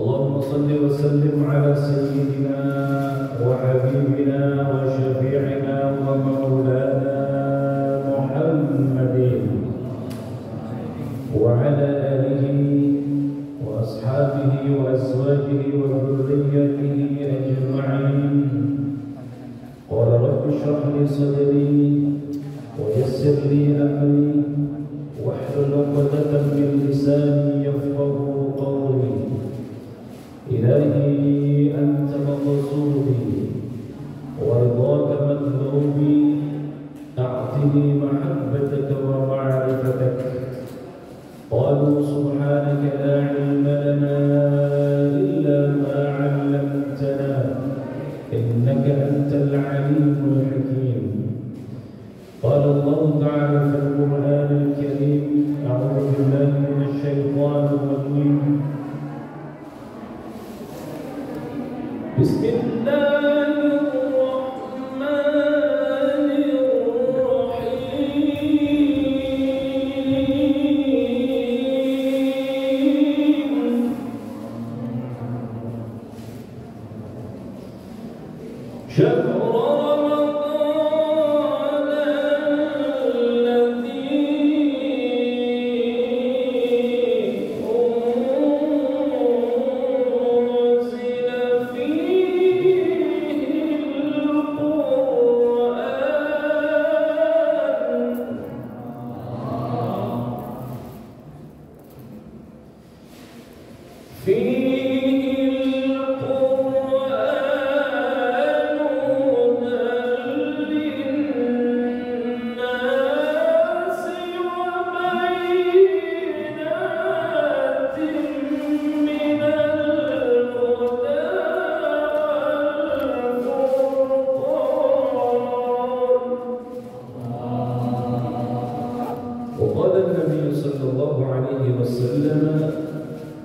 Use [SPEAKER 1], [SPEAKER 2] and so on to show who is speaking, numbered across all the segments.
[SPEAKER 1] اللهم صل وسلم على سيدنا وحبيبنا وشفيعنا ومولانا محمد وعلى آله وأصحابه وأزواجه وذريته أجمعين. قال رب اشرح لي صدري ويسر لي أمري واحلل عقدة من لساني يفقهوا قولي. إلهي أنت مقصودي ورضاك مطلوبي، أعطني محبتك ومعرفتك. قالوا سبحانك لا علم لنا إلا ما علمتنا إنك أنت العليم الحكيم. قال الله تعالى في القرآن الكريم: أعوذ بالله من الشيطان الرجيم. بسم الله الرحمن الرحيم. شهر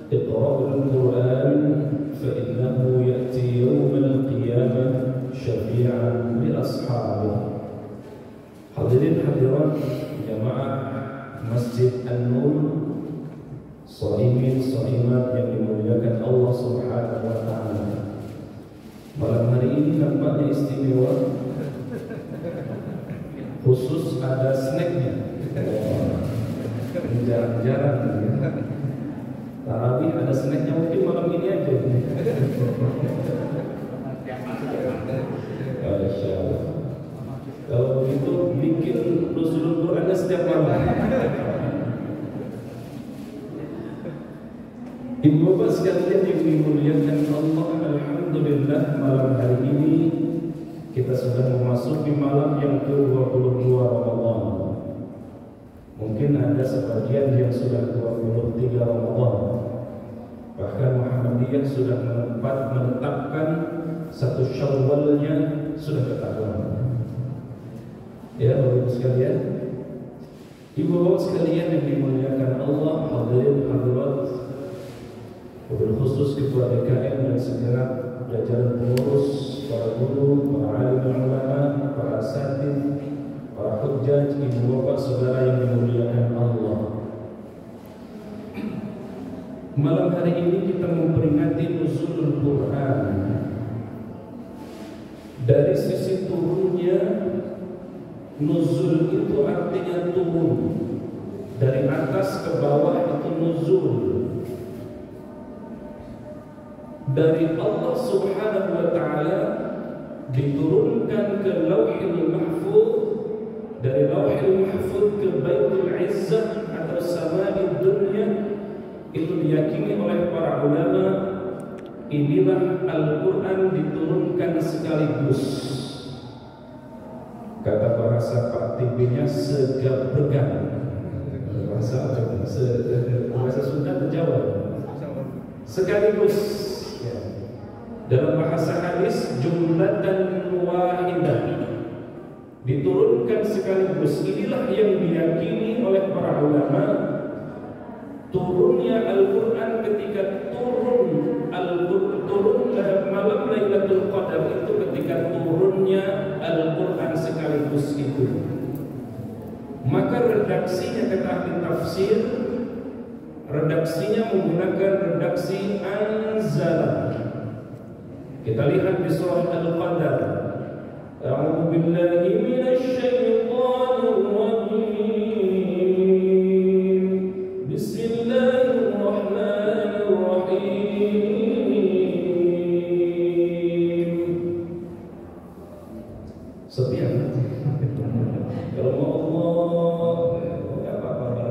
[SPEAKER 1] اقرأوا القرآن فإنه يأتي يوم القيامة شفيعا لأصحابه. Hadirin hadirat jamaah Masjid An-Nur, shaimin shaimat yang dimuliakan Allah Subhanahu wa taala. Malam hari ini nampaknya istimewa, khusus ada snacknya. Jarang-jarang ya. Tarawih ada snacknya, mungkin malam ini aja. Masya Allah. Kalau begitu bikin Nuzulul Qurannya setiap malam. Ibu bapak sekalian yang dimuliakan Allah, alhamdulillah malam hari ini kita sudah memasuki malam yang ke-22 Ramadan. Mungkin ada sebagian yang sudah 23 Ramadan. Bahkan Muhammadiyah sudah menetapkan satu Syawalnya sudah ketahuan. Ya, Bapak Ibu sekalian, Ibu bapak sekalian yang dimuliakan Allah, hadirin hadirat, wabil khusus ketua DKM dan segenap jajaran pengurus, para guru, para alim ulama, para asatidz, para hujjaj, ibu bapak saudara yang dimuliakan Allah. Malam hari ini kita memperingati Nuzulul Quran. Dari sisi turunnya, nuzul itu artinya turun. Dari atas ke bawah itu nuzul. Dari Allah Subhanahu wa taala diturunkan ke Lauhil Mahfuz, dari Lauhil Mahfuz ke Baitul Izzah atau Sama'id Dunya. Itu diyakini oleh para ulama, inilah Al-Quran diturunkan sekaligus. Kata bahasa Pak TB-nya segabregan. Bahasa Sunda terjawab sekaligus. Dalam bahasa hadis jumlatan wahidah, diturunkan sekaligus. Inilah yang diyakini oleh para ulama. Turunnya Al-Quran ketika turun malam Lailatul Qadar itu ketika turunnya Al-Quran sekaligus itu. Maka redaksinya kata ahli tafsir, redaksinya menggunakan redaksi anzalna Kita lihat di surah Al-Qadar. A'udzu billahi minasy syaithanir rajim. Bismillahirrahmanirrahim. Sepi ya? Kalau mau Allah enggak apa-apa.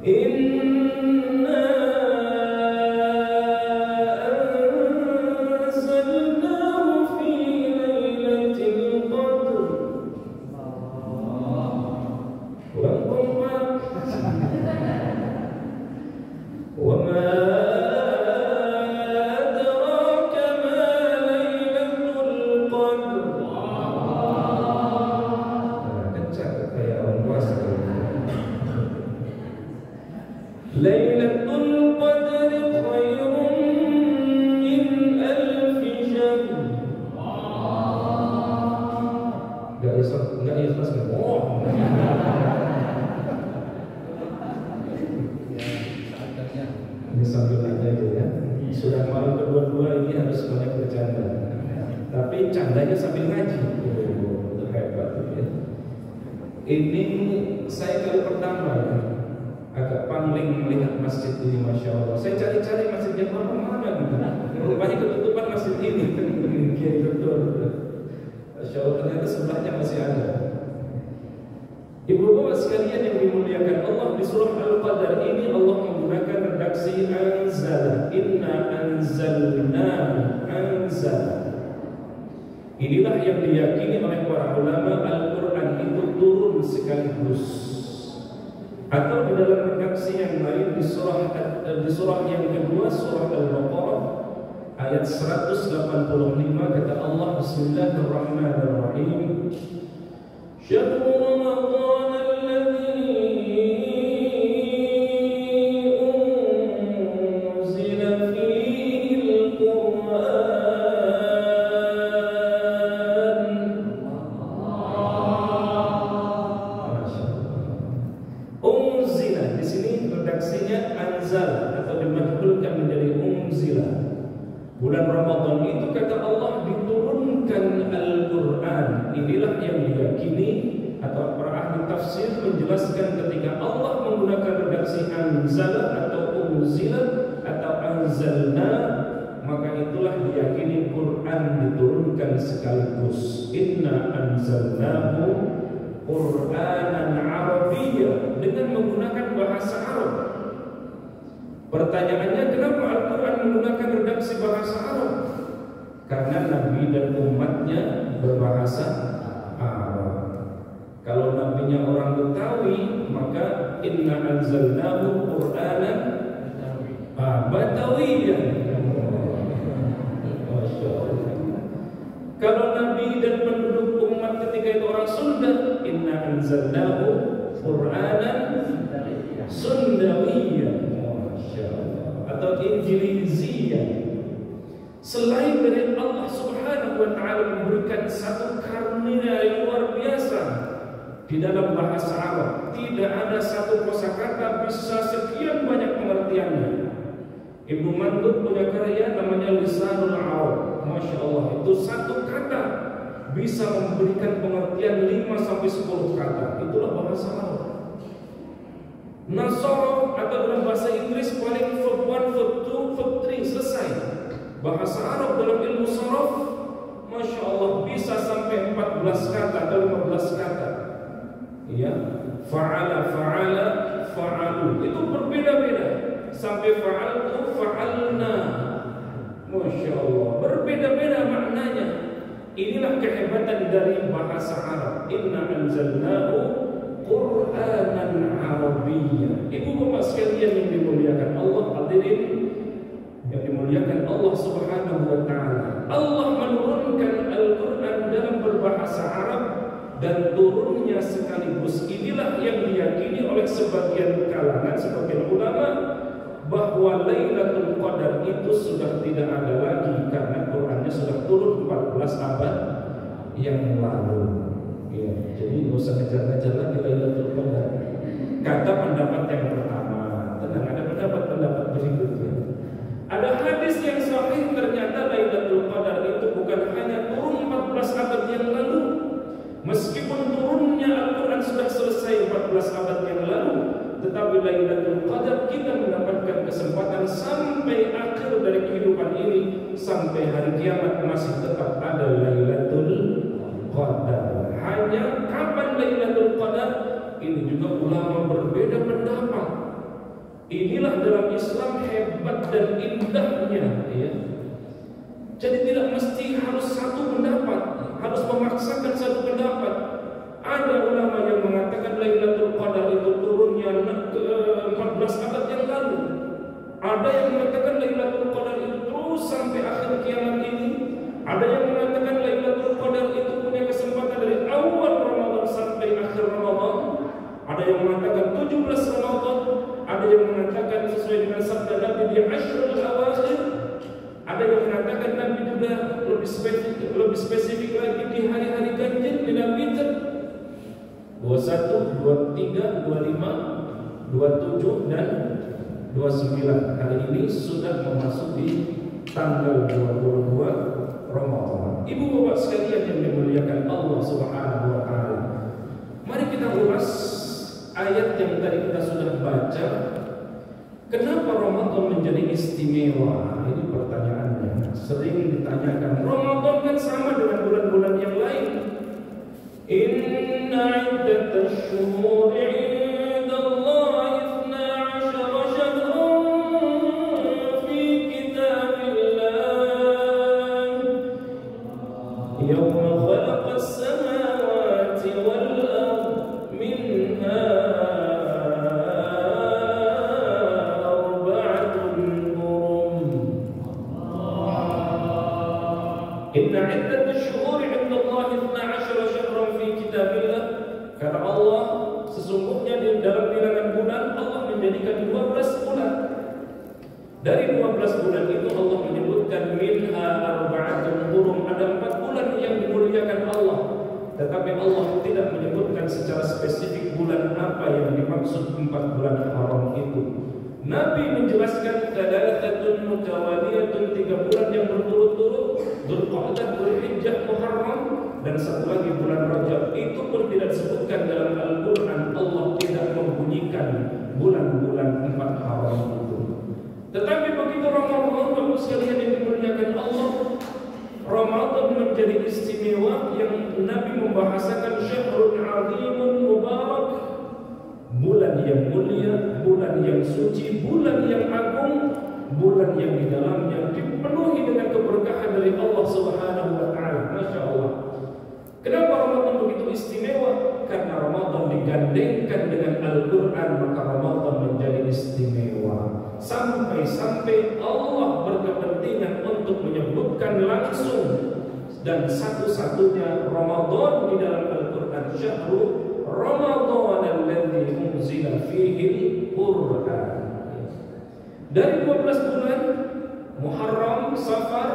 [SPEAKER 1] Inna anzalnahu fi lailatul qadr. Kurang kompak. Wa ma adraka ma lailatul qadr. Kencang kayak orang puasa. Lailatul Qadri khairun min alfi syahr. Enggak ikhlas ngomong. Ini sambil aja itu ya. Sudah malam kedua-dua ini harus banyak bercanda. Tapi candanya sambil ngaji. Itu hebat ya. Ini saya kali pertama ya. Agak pangling melihat masjid ini, Masya Allah. Saya cari-cari masjidnya mana gitu. Rupanya ketutupan masjid ini. Betul. Masya Allah, ternyata sebelahnya masih ada. Ibu bapak sekalian yang dimuliakan Allah, di surah Al-Qadar ini Allah menggunakan redaksi anzala. Inna anzalnahu anzala. Inilah yang diyakini oleh para ulama, Al-Quran itu turun sekaligus. Atau di dalam redaksi yang lain di surah yang kedua, surah Al-Baqarah ayat 185 kata Allah, Bismillahirrahmanirrahim. Syahrul Ramadan alladzi unzila fihi al-Qur'an. Unzila di sini redaksinya anzal atau dimajhulkan menjadi unzila. Bulan Ramadan itu kata Allah diturunkan Al-Quran. Inilah yang diyakini atau para ahli tafsir menjelaskan ketika Allah menggunakan redaksi anzala atau unzila atau anzalna, maka itulah diyakini Quran diturunkan sekaligus. Inna anzalnahu Qur'anan Arabiyya, dengan menggunakan bahasa Arab. Pertanyaannya, kenapa Al-Quran menggunakan redaksi bahasa Arab? Karena Nabi dan umatnya berbahasa Arab. Kalau nabinya orang Betawi, maka inna anzalnahu Qur'anan Batawiyyan. Masya Allah. Kalau Nabi dan penduduk umat ketika itu orang Sunda, inna anzalnahu Qur'anan Sundawiyyan. Atau Injiliziyah. Selain dari Allah Subhanahu wa taala memberikan satu karunia yang luar biasa di dalam bahasa Arab, tidak ada satu kosakata bisa sekian banyak pengertiannya. Ibnu Mandud punya karya namanya Lisanul Arab. Masya Allah, itu satu kata bisa memberikan pengertian 5 sampai 10 kata. Itulah bahasa Arab. Nasara atau dalam bahasa Inggris paling verb 1, verb 2, verb 3 selesai. Bahasa Arab dalam ilmu sharaf, Masya Allah, bisa sampai 14 kata atau 15 kata. Ya, fa'ala, fa'ala, fa'alu. Itu berbeda-beda. Sampai fa'altu, fa'alna. Masya Allah, berbeda-beda maknanya. Inilah kehebatan dari bahasa Arab. Inna anzalnahu Qur'anan Arabiyyan. Ibu bapak sekalian yang dimuliakan Allah, hadirin yang dimuliakan Allah Subhanahu wa taala. Allah menurunkan Al-Qur'an dalam berbahasa Arab dan turunnya sekaligus. Inilah yang diyakini oleh sebagian kalangan, sebagian ulama, bahwa Lailatul Qadar itu sudah tidak ada lagi karena Qur'annya sudah turun 14 abad yang lalu. Ya, jadi nggak usah ngejar-ngejar lagi Lailatul Qadar. Kata pendapat yang pertama, tenang, ada pendapat berikutnya. Ada hadis yang sahih, ternyata Lailatul Meskipun turunnya Al-Quran sudah selesai 14 abad yang lalu, tetapi Lailatul Qadar kita mendapatkan kesempatan sampai akhir dari kehidupan ini, sampai hari kiamat masih tetap ada Lailatul Qadar. Hanya kapan Lailatul Qadar? Ini juga ulama berbeda pendapat. Inilah dalam Islam hebat dan indahnya, ya. Jadi tidak mesti harus satu pendapat, harus memaksakan satu pendapat. Ada ulama yang mengatakan Lailatul Qadar itu turunnya ke 14 abad yang lalu. Ada yang mengatakan Lailatul Qadar itu terus sampai akhir kiamat ini. Ada yang mengatakan Lailatul Qadar itu punya kesempatan dari awal Ramadan sampai akhir Ramadan. Ada yang mengatakan 17 Ramadan. Ada yang mengatakan sesuai dengan sabda Nabi di Ashrul Awakhir. Ada yang mengatakan Nabi juga lebih spesifik lagi di hari-hari ganjil, di Fitr 21, 23, 25, 27 dan 29. Hari ini sudah memasuki tanggal 22 Ramadan. Ibu bapak sekalian yang dimuliakan Allah Subhanahu wa taala. Mari kita ulas ayat yang tadi kita sudah baca. Kenapa Ramadan menjadi istimewa? Ini pertanyaannya. Sering ditanyakan. Ramadan kan sama dengan bulan-bulan yang lain. Inna iddatash syuhuri 'indallahi 12 syahran fi kitabillah yawma khalaqas samawati wal ardh minha Inna iddatash syuhuri 'indallahi 12 syahran fi kitabillah. Kata Allah, sesungguhnya di dalam bilangan bulan Allah menjadikan 12 bulan. Dari 12 bulan itu Allah menyebutkan minha arba'atun hurum, ada 4 bulan yang dimuliakan Allah. Tetapi Allah tidak menyebutkan secara spesifik bulan apa yang dimaksud 4 bulan haram itu. Nabi menjelaskan thalathatun mutawaliyatun, 3 bulan yang berturut-turut, Dzulqa'dah, Dzulhijjah, Muharram, dan satu lagi bulan Rajab. Itu pun tidak disebutkan dalam Al-Quran. Allah tidak membunyikan bulan-bulan 4 haram itu. Tetapi begitu Ramadan, Bapak sekalian yang dimuliakan Allah, Ramadan menjadi istimewa yang Nabi membahasakan syahrun 'azimun mubarak, bulan yang mulia, bulan yang suci, bulan yang agung, bulan yang di dalamnya dipenuhi dengan keberkahan dari Allah Subhanahu wa taala. Masya Allah. Kenapa Ramadan begitu istimewa? Karena Ramadan digandengkan dengan Al-Quran, maka Ramadan menjadi istimewa. Sampai-sampai Allah berkepentingan untuk menyebutkan langsung dan satu-satunya Ramadan di dalam Al-Quran, syahrul Ramadan alladzi unzila fihi al-Qur'an. Dari 12 bulan Muharram, Safar,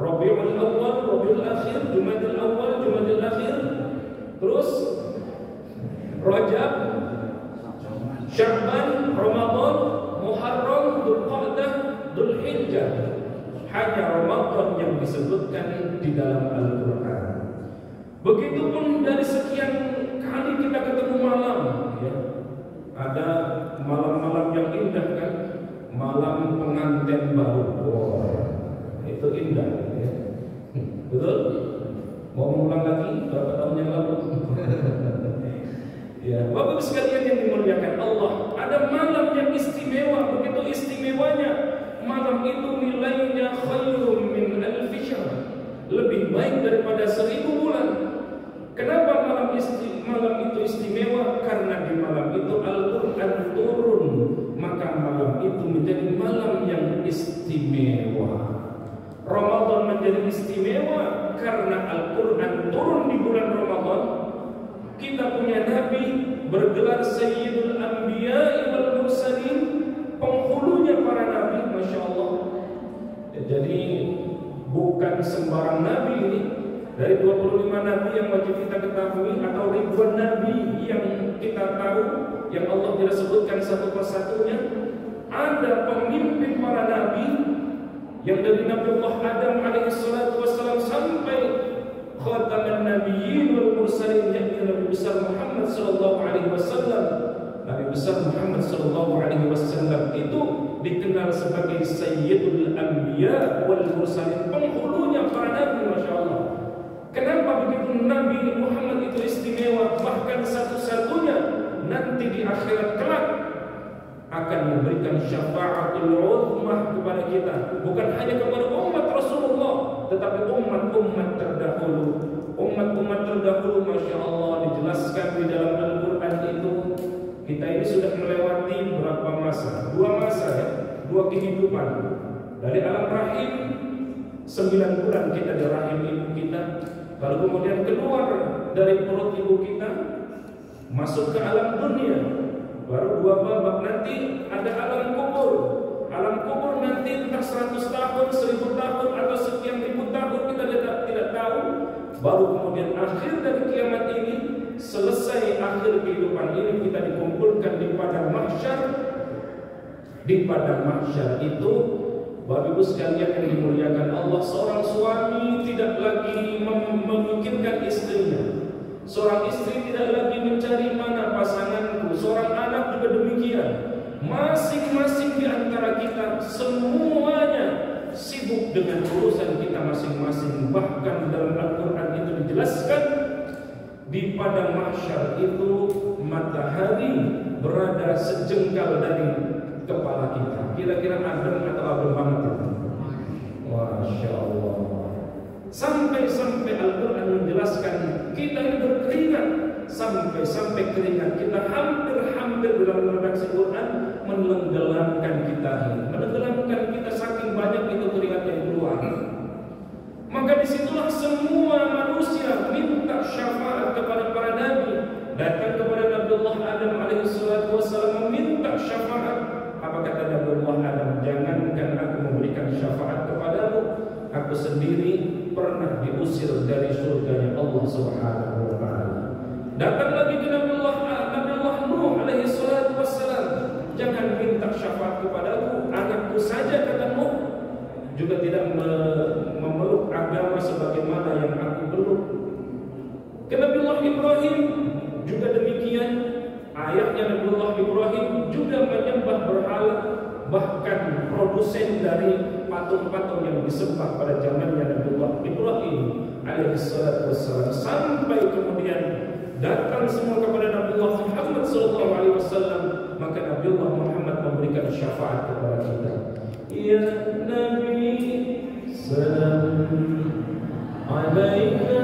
[SPEAKER 1] Rabiul Awal, Rabiul Akhir, Jumadil Awal, Jumadil Akhir, terus Rajab, Sya'ban, Ramadan, Muharram, Dzulqa'dah, Dzulhijjah. Hanya Ramadan yang disebutkan di dalam Al-Quran. Begitupun dari sekian kali kita ketemu malam, ya. Ada malam-malam yang indah kan, malam pengantin baru, itu indah, ya. Betul? Mau mengulang lagi berapa tahun yang lalu? Ya, Bapak sekalian yang dimuliakan Allah, ada malam yang istimewa, begitu istimewanya. Malam itu nilainya khairum min alfi syahr, lebih baik daripada 1000 bulan. Kenapa malam itu istimewa? Karena di malam itu Al-Quran turun, maka malam itu menjadi malam yang istimewa. Ramadan menjadi istimewa karena Al-Quran turun di bulan Ramadan. Kita punya Nabi bergelar Sayyidul Anbiya wal Mursalin, penghulunya para Nabi, Masya Allah. Jadi bukan sembarang Nabi ini. Dari 25 Nabi yang wajib kita ketahui, atau ribuan Nabi yang kita tahu, yang Allah tidak sebutkan satu persatunya, ada pemimpin para Nabi yang dari Nabi Allah Adam alaihissalatu wassalam sampai khataman nabiyyin wal mursalin, yakni Nabi besar Muhammad sallallahu alaihi wasallam. Nabi besar Muhammad sallallahu alaihi wasallam itu dikenal sebagai sayyidul anbiya wal mursalin, penghulunya para nabi. Masya Allah. Kenapa begitu Nabi Muhammad itu istimewa, bahkan satu-satunya nanti di akhirat kelak akan memberikan syafaatul uzmah kepada kita, bukan hanya kepada umat Rasulullah, tetapi umat-umat terdahulu. Umat-umat terdahulu, Masya Allah, dijelaskan di dalam Al-Quran itu. Kita ini sudah melewati berapa masa? 2 masa ya, 2 kehidupan. Dari alam rahim, 9 bulan kita di rahim ibu kita, lalu kemudian keluar dari perut ibu kita, masuk ke alam dunia. Baru 2 babak, nanti ada alam kubur. Alam kubur nanti entah 100 tahun, 1000 tahun, atau sekian ribu tahun, kita tidak tahu. Baru kemudian akhir dari kiamat ini, selesai akhir kehidupan ini, kita dikumpulkan di padang mahsyar. Di padang mahsyar itu, Bapak Ibu sekalian yang dimuliakan Allah, seorang suami tidak lagi memikirkan istrinya. Seorang istri tidak lagi mencari mana pasanganku. Seorang anak juga demikian. Masing-masing di antara kita semuanya sibuk dengan urusan kita masing-masing. Bahkan dalam Al-Quran itu dijelaskan, di padang mahsyar itu matahari berada sejengkal dari kepala kita. Kira-kira adem atau adem banget itu? Masya Allah. Sampai-sampai Al-Quran menjelaskan kita ini berkeringat, sampai keringat kita hampir dalam redaksi Quran menenggelamkan kita, saking banyak itu keringat yang keluar. Maka disitulah semua manusia minta syafaat kepada para nabi. Datang kepada Nabiullah Adam alaihissalatu wassalam meminta syafaat. Apa kata Nabiullah Adam? Jangankan aku memberikan syafaat kepadamu, aku sendiri pernah diusir dari surganya Allah Subhanahu wa taala. Datang lagi ke Nabiullah Nuh alaihi salatu wassalam, jangan minta syafaat kepadaku, anakku saja kata Nuh juga tidak memeluk agama sebagaimana yang aku peluk. Ke Nabiullah Ibrahim juga demikian, ayahnya Nabiullah Ibrahim juga menyembah berhala, bahkan produsen dari patung-patung yang disembah pada zamannya Nabiullah Ibrahim alaihissalatu wassalam. Sampai kemudian datang semua kepada Nabiullah Muhammad sallallahu alaihi wasallam, maka Nabiullah Muhammad memberikan syafaat kepada kita. Ya Nabi, salam alaika.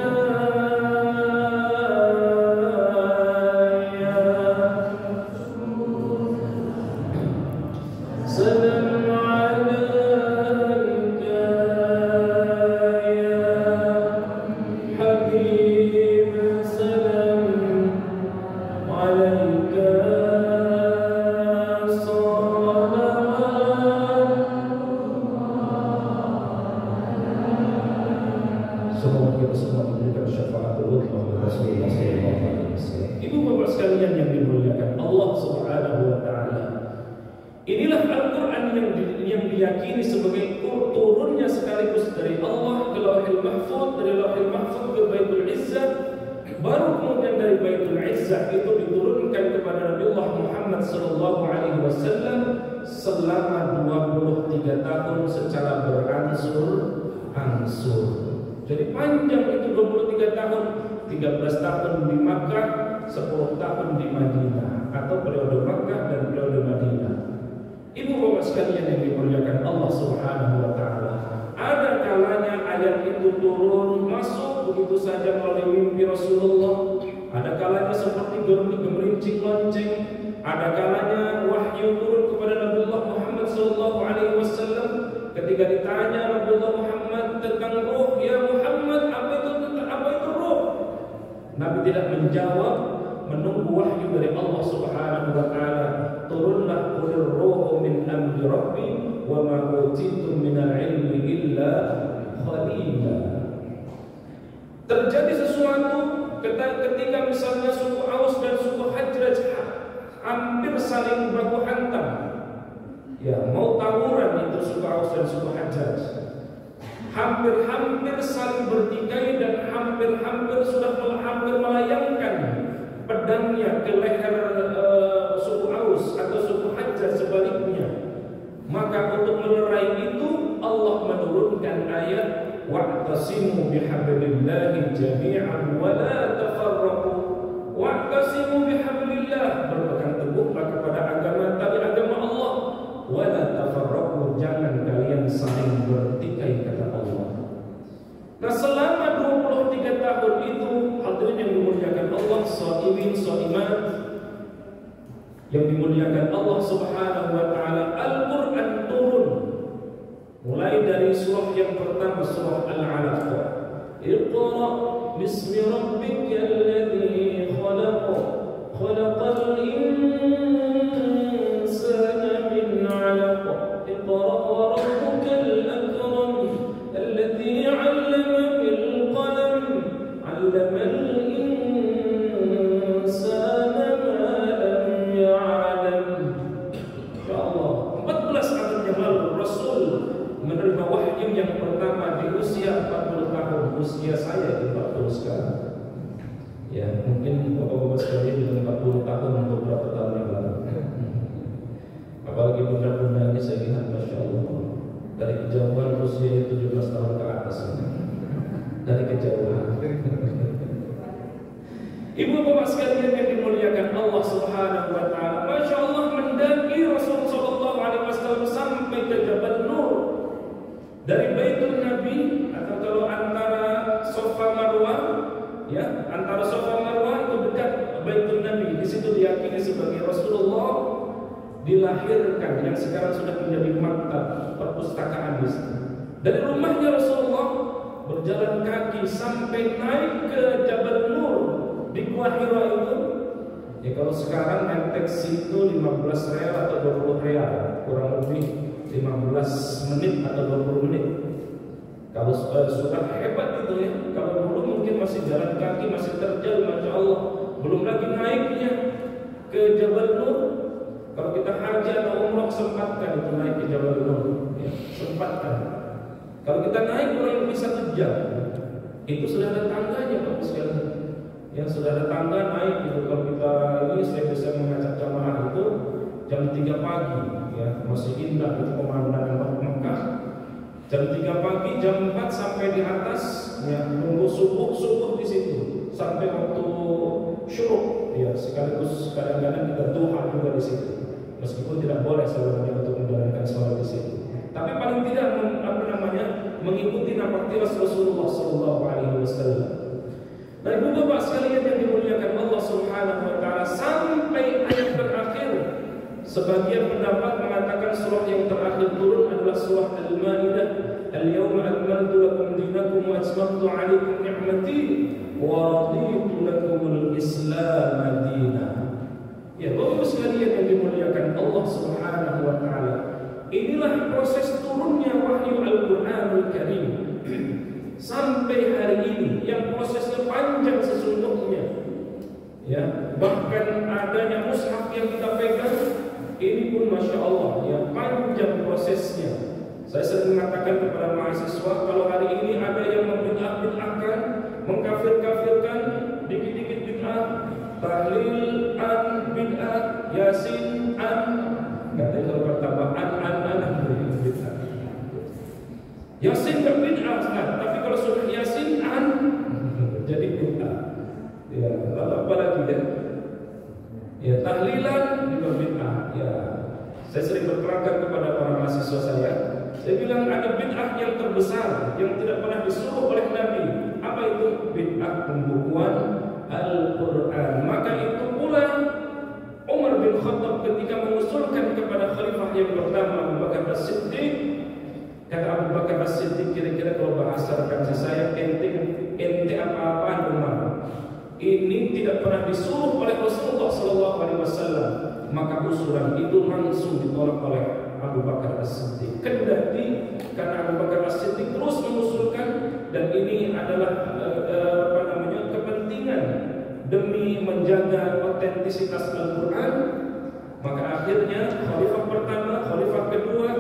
[SPEAKER 1] Ibu bapak sekalian yang dimuliakan Allah Subhanahu wa taala, inilah Al-Quran yang diyakini sebagai turunnya sekaligus dari Allah ke Lauhul Mahfuz, dari Lauhul Mahfuz ke Baitul Izzah, baru kemudian dari Baitul Izzah itu diturunkan kepada Nabiullah Muhammad sallallahu alaihi wasallam selama 23 tahun secara beransur-ansur. Jadi panjang itu 23 tahun, 13 tahun di Makkah, 10 tahun di Madinah, atau periode Makkah dan periode Madinah. Ibu bapak sekalian yang dimuliakan Allah Subhanahu wa taala, ada kalanya ayat itu turun masuk begitu saja melalui mimpi Rasulullah. Ada kalanya seperti gemerincing lonceng. Ada kalanya wahyu turun kepada Nabiullah Muhammad sallallahu alaihi wasallam. Ketika ditanya Nabiullah Muhammad tentang ruh, ya Muhammad, apa itu ruh? Nabi tidak menjawab, menunggu wahyu dari Allah Subhanahu wa taala. Turunlah qulir ruhu min amri rabbi wa ma utitum minal ilmi illa qalila. Terjadi sesuatu ketika misalnya suku Aus dan suku Hajraj hampir saling baku hantam. Ya, mau tawuran itu suku Aus dan suku Hajraj. Hampir saling bertikai dan hampir sudah hampir melayangkan pedangnya ke leher suku Aus atau suku Hajjaj sebaliknya. Maka untuk melerai itu Allah menurunkan ayat wa'tasimu bihablillahi jami'an wa la tafarraqu. Wa'tasimu bihablillah, berpegang teguhlah kepada agama Allah, wa la tafarraqu, jangan kalian saling bertikai, kata Allah. Nah, selama 23 tahun itu, hadirin yang dimuliakan Allah, shaimin shaimat yang dimuliakan Allah Subhanahu wa taala, Al-Qur'an turun mulai dari surah yang pertama, surah Al-Alaq. Iqra bismi rabbikal ladzi khalaq, khalaqal insana min 'alaq, iqra wa rabbukal akram alladzi 'allama bil qalam 'allamal insana ma lam ya'lam. Insyaallah 14 tahun yang lalu Rasul menerima wahyu yang pertama di usia 40 tahun. Usia saya di 40 sekarang. Ya, mungkin bapak-bapak sekalian juga 40 tahun untuk beberapa tahun yang lalu. Apalagi bunda-bunda ini saya lihat, Masya Allah, dari kejauhan usia 17 tahun ke atas. Dari kejauhan. Ibu bapak sekalian yang dimuliakan Allah Subhanahu wa taala, Masya Allah, mendaki Rasulullah sallallahu alaihi wasallam sampai ke Jabal Nur. Dari Baitul Nabi, atau kalau antara Safa Marwah, ya, antara Safa Marwah itu dekat Baitul Nabi. Di situ diyakini sebagai Rasulullah dilahirkan, yang sekarang sudah menjadi maktab perpustakaan di situ. Dari rumahnya Rasulullah berjalan kaki sampai naik ke Jabal Nur di Gua Hira itu. Ya, kalau sekarang naik taksi itu 15 real atau 20 real, kurang lebih 15 menit atau 20 menit. Kalau sudah hebat itu ya. Kalau dulu mungkin masih jalan kaki, masih terjal, Masya Allah. Belum lagi naiknya ke Jabal Nur. Kalau kita haji atau umrah, sempatkan itu naik ke Jabal Nur, ya, sempatkan. Kalau kita naik kurang lebih 1 jam, itu sudah ada tangganya, Bapak sekalian. Yang sudah ada tangga naik itu. Kalau kita ini, saya bisa mengajak jamaah itu jam 3 pagi, ya, masih indah itu pemandangan Mekah. Jam 3 pagi, jam 4 sampai di atas, ya, nunggu subuh di situ sampai waktu syuruk, ya, sekaligus kadang-kadang kita duha juga di situ. Meskipun tidak boleh sebenarnya untuk menjalankan sholat di situ, tapi paling tidak mengikuti napak tilas Rasulullah sallallahu alaihi wasallam. Nah, ibu bapak sekalian yang dimuliakan Allah Subhanahu wa taala, sampai ayat terakhir, sebagian pendapat mengatakan surah yang terakhir turun adalah surah Al-Maidah. Al-yawma akmaltu lakum dinakum wa atmamtu 'alaikum ni'mati wa raditu lakumul Islam dinan. Ya, bapak sekalian yang dimuliakan Allah Subhanahu wa taala, inilah proses turunnya wahyu Al-Qur'anul Karim sampai hari ini, yang prosesnya panjang sesungguhnya. Ya, bahkan adanya mushaf yang kita pegang ini pun Masya Allah, ya, panjang prosesnya. Saya sering mengatakan kepada mahasiswa, kalau hari ini ada yang membid'ah-bid'ahkan, mengkafir-kafirkan, dikit-dikit bid'ah, tahlil an bid'ah, yasin an, katanya kalau bertambah an bid'ah. Yasin gak bid'ah, tapi kalau sudah yasin an jadi bid'ah. Ya, lalu apa lagi ya? Ya, tahlilan juga bid'ah. Ya, saya sering berkelakar kepada para mahasiswa saya. Saya bilang ada bid'ah yang terbesar yang tidak pernah disuruh oleh Nabi. Apa itu? Bid'ah pembukuan Al-Quran. Maka itu pula Umar bin Khattab ketika mengusulkan kepada khalifah yang pertama, Abu Bakar As-Siddiq, kata Abu Bakar As-Siddiq, kira-kira kalau bahasa rekan saya, ente apa-apaan Umar? Ini tidak pernah disuruh oleh Rasulullah SAW. Maka usulan itu langsung ditolak oleh Abu Bakar As-Siddiq. Kendati karena Abu Bakar As-Siddiq terus mengusulkan, dan ini adalah kepentingan demi menjaga otentisitas Al-Quran, maka akhirnya khalifah pertama, khalifah kedua,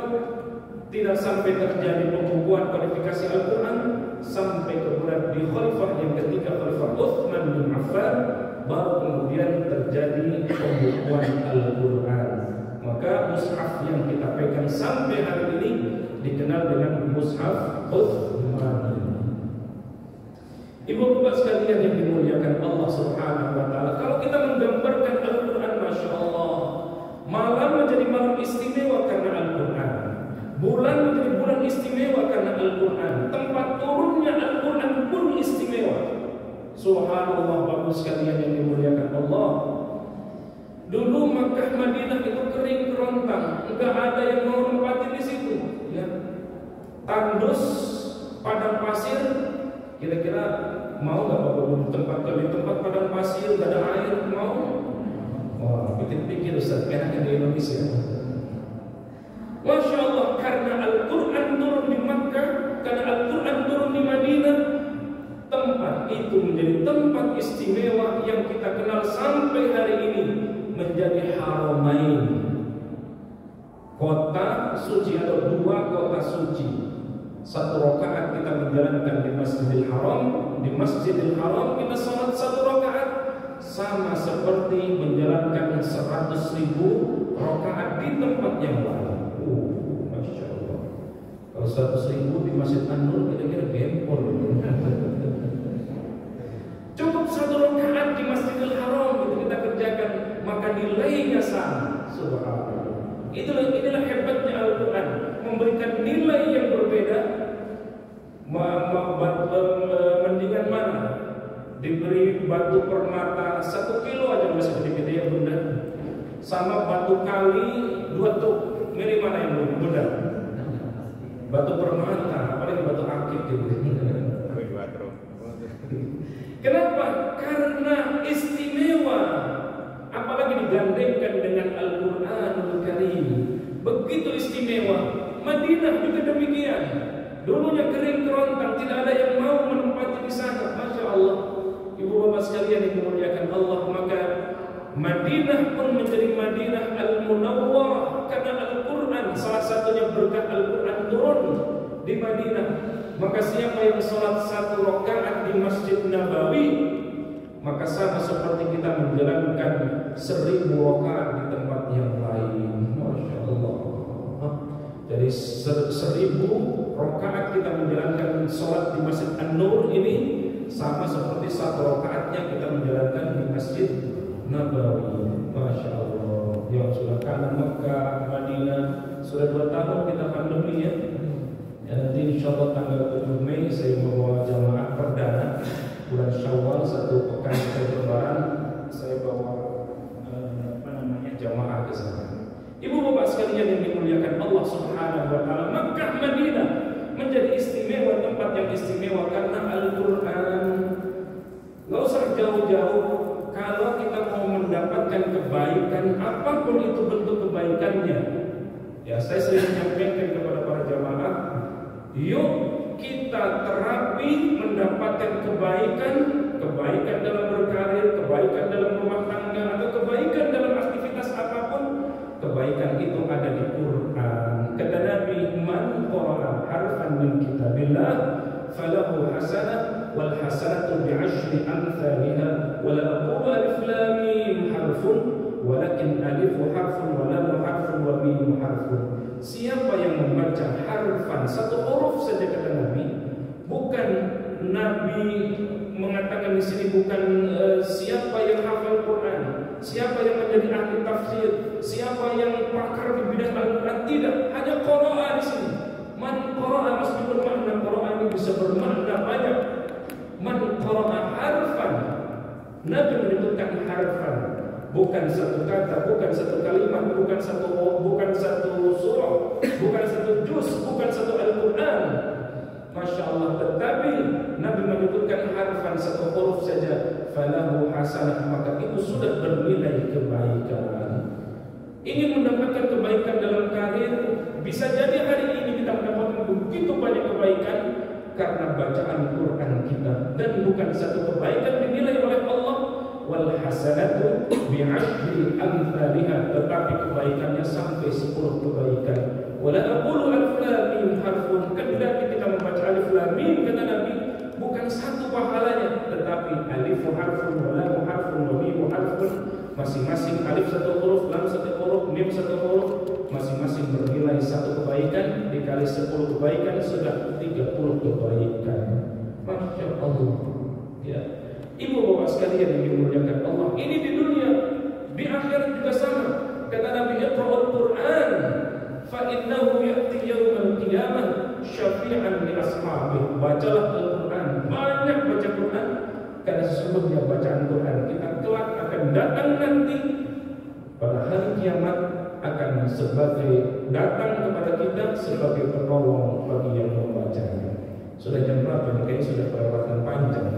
[SPEAKER 1] tidak sampai terjadi pembukuan kualifikasi Al-Quran sampai kemudian di khalifah yang ketiga, Khalifah Utsman bin Affan, baru kemudian terjadi pembukuan Al-Quran. Maka mushaf yang kita pegang sampai hari ini dikenal dengan mushaf Utsman. Ibu bapak sekalian yang dimuliakan Allah Subhanahu wa taala, kalau kita menggambarkan Al-Quran, masya Allah, malam menjadi malam istimewa karena Al-Quran, bulan menjadi bulan istimewa karena Al-Quran, tempat turunnya Al-Quran pun istimewa. Subhanallah, bapak sekalian yang dimuliakan Allah. Dulu Makkah Madinah itu kering kerontang, enggak ada yang mau nempatin di situ, ya. Tandus, padang pasir, kira-kira mau nggak bapak di tempat padang pasir, gak ada air, mau? Wah, pikir-pikir Ustaz, enaknya di Indonesia. Masya Allah, karena Al-Quran turun di Makkah, karena Al-Quran turun di Madinah, tempat itu menjadi tempat istimewa yang kita kenal sampai hari ini menjadi Haramain, kota suci, atau dua kota suci. Satu rakaat kita menjalankan di Masjidil Haram, di Masjidil Haram kita salat satu rakaat sama seperti menjalankan 100.000 rakaat di tempat yang lain. Masya Allah. Kalau 100.000 di Masjid An-Nur kira-kira gempor. Cukup satu rakaat di Masjidil Haram itu kita kerjakan, maka nilainya sama. Subhanallah. Inilah hebatnya Al-Quran, memberikan nilai yang berbeda. Mendingan mana? Diberi batu permata 1 kilo aja masih gede-gede ya bunda, sama batu kali 2 truk, milih mana yang lebih bunda? Batu permata, apalagi batu akik gitu. Kenapa? Karena istimewa, apalagi digandengkan dengan Al-Quranul Karim, begitu istimewa. Madinah juga demikian. Dulunya kering kerontang, tidak ada yang mau menempati di sana. Masya Allah, ibu bapak sekalian yang dimuliakan Allah, maka Madinah pun menjadi Madinah Al-Munawwarah karena Al-Quran. Salah satunya berkat Al-Quran turun di Madinah. Maka siapa yang sholat 1 rakaat di Masjid Nabawi, maka sama seperti kita menjalankan 1000 rakaat di tempat yang lain. Masya Allah. Jadi 1000 rakaat kita menjalankan sholat di Masjid An-Nur ini sama seperti 1 rakaatnya kita menjalankan di Masjid Nabawi. Masya Allah. Yang sudah kangen Mekah, Madinah, sudah 2 tahun kita pandemi ya. Nanti insya Allah tanggal 7 Mei saya membawa jamaah perdana bulan Syawal, 1 pekan setelah Lebaran, saya bawa jamaah ke sana. Ibu bapak sekalian yang dimuliakan Allah Subhanahu wa taala, Makkah Madinah menjadi istimewa, tempat yang istimewa karena Al-Quran. Gak usah jauh-jauh, kalau kita mau mendapatkan kebaikan, apapun itu bentuk kebaikannya, ya saya sering menyampaikan kepada para jamaah, yuk kita terapi mendapatkan kebaikan, kebaikan dalam berkarir, kebaikan dalam rumah tangga, atau kebaikan dalam aktivitas apapun. Kebaikan itu ada di Quran. Kata Nabi, man qara'a harfan min kitabillah falahu hasanah wal hasanatu bi'ashri amthaliha wa la aqulu alif lam mim harfun walakin alifu harfun wa lam harfun wa mim harfun. Siapa yang membaca harfan, 1 huruf saja, kata Nabi, bukan Nabi mengatakan di sini bukan siapa yang hafal Quran, siapa yang menjadi ahli tafsir, siapa yang pakar di bidang Al-Quran, tidak, hanya qara'a di sini. Man qara'a, meskipun makna qara'a ini bisa bermakna banyak. Man qara'a harfan, Nabi menyebutkan harfan, bukan 1 kata, bukan 1 kalimat, bukan satu surah, bukan 1 juz, bukan 1 Al-Quran. Masya Allah, tetapi Nabi menyebutkan harfan, 1 huruf saja, falahu hasanah, maka itu sudah bernilai kebaikan. Ingin mendapatkan kebaikan dalam karir, bisa jadi hari ini kita mendapatkan begitu banyak kebaikan karena bacaan Quran kita, dan bukan 1 kebaikan dinilai oleh Allah, wal hasanatu bi'ashri amthaliha, tetapi kebaikannya sampai 10 kebaikan. Wala aqulu alif lam mim harfun, ketika kita membaca alif lam mim kata Nabi bukan satu pahalanya, tetapi alif harfun wa lam harfun wa mim harfun, masing-masing alif satu huruf, lam satu huruf, mim satu huruf, masing-masing bernilai satu kebaikan, dikali 10 kebaikan sudah 30 kebaikan. Masya Allah. Ya. Ibu bapak sekalian yang dimuliakan Allah, ini di dunia, di akhirat juga sama. Kata Nabi, Iqra'ul Qur'an fa innahu ya'ti yawmal qiyamah syafi'an li ashabihi. Bacalah Al-Qur'an, banyak baca Qur'an, karena sesungguhnya bacaan Qur'an kita kelak akan datang nanti pada hari kiamat, akan datang kepada kita sebagai penolong bagi yang membacanya. Sudah jam berapa nih? Kayaknya sudah kelewatan panjang.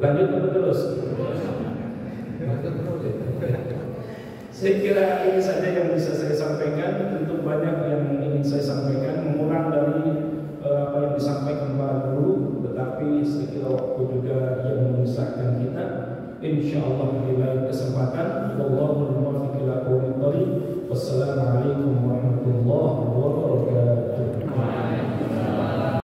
[SPEAKER 1] Lanjut atau terus? Saya kira ini saja yang bisa saya sampaikan. Tentu banyak yang ingin saya sampaikan, mengulang dari apa yang disampaikan para guru, tetapi saya kira waktu juga yang memisahkan kita. Insya Allah di lain kesempatan. Wallahul muwaffiq ila aqwamit thoriq. Wassalamualaikum